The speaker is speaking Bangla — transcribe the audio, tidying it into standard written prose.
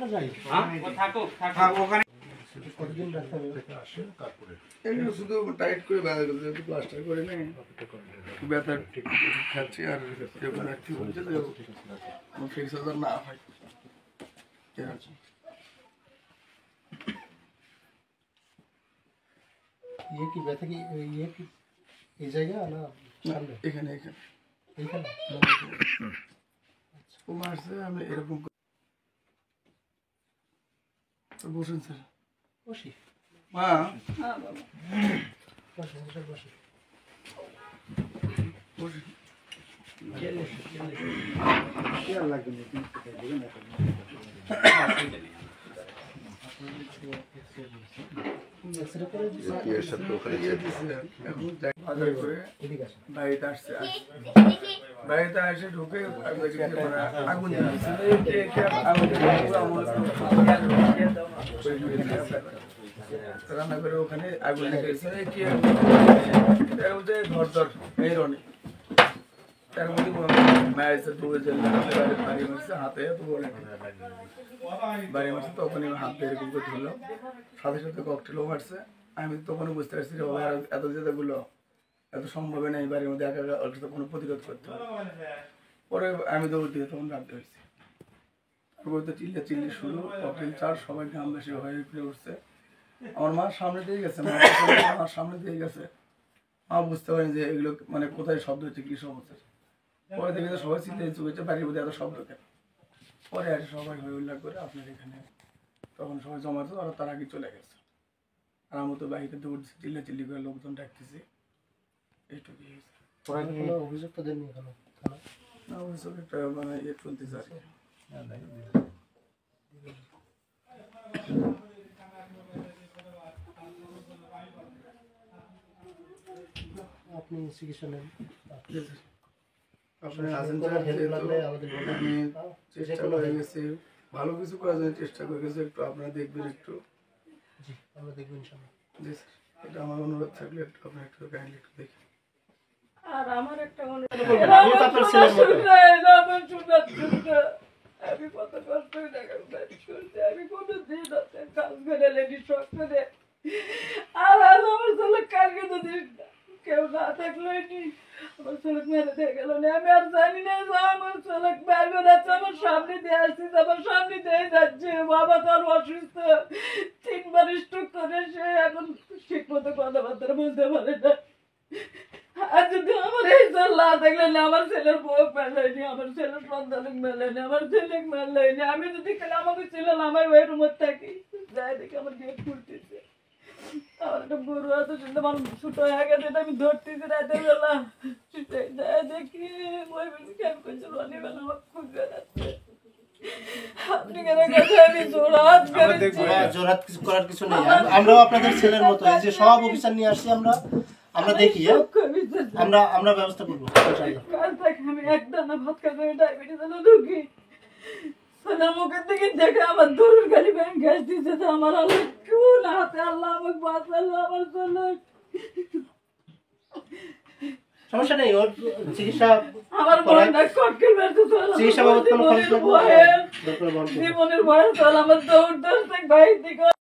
আমরা যাই। হ্যাঁ ও থাকো থাকো ওখানে কতদিন রাখতে হবে আসে তারপরে এগুলো শুধু টাইট করে ব্যথা করতে একটু প্লাস্টার করে নেই ব্যথা ঠিক খাচ্ছি আর যখন রাখতে বলছে তো ফিক্স হাজার না হয় ঠিক আছে ये की ব্যথা কি ये কি এই জায়গা না সামনে এখানে এখানে এইখানে ও মারছে আমি এরকম বসুন স্যার বসি মা বসি বসি বসুন কেয়ার লাগবে না তুমি দেখবেন না এক্সরে করে এর সাথে ওখানে এখন বাজার করে এদিকে আসে বাড়িতে আসছে বাড়িতে এসে ঢুকে আগুন রান্না করে ওখানে আগুন লেগেছে এর মধ্যে ঘর দর এই রনি তার মধ্যে ম্যারেজে দৌড়ে বাড়ি মারছে হাতে তো বলে বাড়ি মারছে তখন হাত দিয়ে এরকম করে ধরলাম সাথে সাথে ককটেলও মারছে আমি তখনও বুঝতে পারছি যে এত যেগুলো এত সম্ভব নেই বাড়ির মধ্যে একা একা কোনো প্রতিরোধ করতে হবে পরে আমি দৌড় দিয়ে তখন রাখতে হয়েছি তারপরে তো চিল্লি শুরু ককটেল চার সবাই গ্রামবাসী হয়ে ফিরে উঠছে আমার মা সামনে দিয়ে গেছে আমার সামনে দিয়ে গেছে মা বুঝতে পারেনি যে এগুলো মানে কোথায় শব্দ হচ্ছে কি সমস্যা পরে দেখে তো সবাই চিন্তা চুকেছে বাড়ির মধ্যে এত শব্দ কেন পরে আর সবাই হয়ে উল্লাখ করে আপনার এখানে তখন সবাই জমাতো আর তার আগে চলে গেছে আর আমার তো বাড়িতে দৌড়ছি চিল্লি করে লোকজন ডাকতেছি এইটুকুই হয়েছে কোনো অভিযোগ তো দেননি এখনো না অভিযোগ একটা মানে ইয়ে চলতেছে আর কি আপনি চিকিৎসা নেন আপনি আসেন আমি চেষ্টা করে গেছি ভালো কিছু করার জন্য চেষ্টা করে গেছি একটু আপনারা দেখবেন একটু জি আমরা দেখব ইনশাআল্লাহ জি স্যার এটা আমার অনুরোধ থাকলে একটু আপনি একটু কাইন্ডলি একটু দেখেন আর আমার একটা আমি কত কষ্ট আমি কোনো দিন কাজ করে লেডি শখ করে আর আমার ছেলে কালকে যদি কেউ না থাকলো আমার ছেলে মেরে দিয়ে গেল না আমি আর জানি না যে আমার ছেলে বাইরে যাচ্ছে আমার সামনে দিয়ে আসছি আমার সামনে দিয়ে যাচ্ছে বাবা তো আর অসুস্থ 3 বার স্ট্রোক করে সে এখন ঠিক মতো কথাবার্তা বলতে পারে না আর যদি আমার এই না থাকলে না আমার ছেলের বউ মেলেনি আমার ছেলের সন্তান মেলেনি আমার ছেলে মেলেনি আমি যদি খেলে আমাকে ছিল না আমার ওই রুমের থাকি যাই দেখি আমার গেট খুলতেছে আমার একটা গরু আছে সেটা আমার ছোট হয়ে গেছে আমি ধরতেছি রাতের বেলা যাই দেখি ওই বেশি খেয়াল করছে রানি বেলা আমার খুব যাচ্ছে আপনি কেন কথা আমি জোরাত জোরাত কিছু করার কিছু নেই আমরাও আপনাদের ছেলের মতো এই যে সব অফিসার নিয়ে আসছি আমরা দেখি আমরা ব্যবস্থা করবো ইনশাআল্লাহ কাল থেকে আমি একদানা ভাত খাবে ডায়াবেটিস হলো রোগী সোনা মুখের দিকে দেখে আমার দরুর গালি ব্যাংক গ্যাস দিয়েছে তো আমার আল্লাহ কোন হাতে আল্লাহ আমাকে বাঁচালো আমার জন্য সমস্যা নেই ওর চিকিৎসা আমার বোনটা কটকেল বেরতে চল চিকিৎসা বাবদ কোনো খরচ লাগবে জীবনের ভয়ে চল আমার দৌড় দৌড় থেকে বাইর দিকে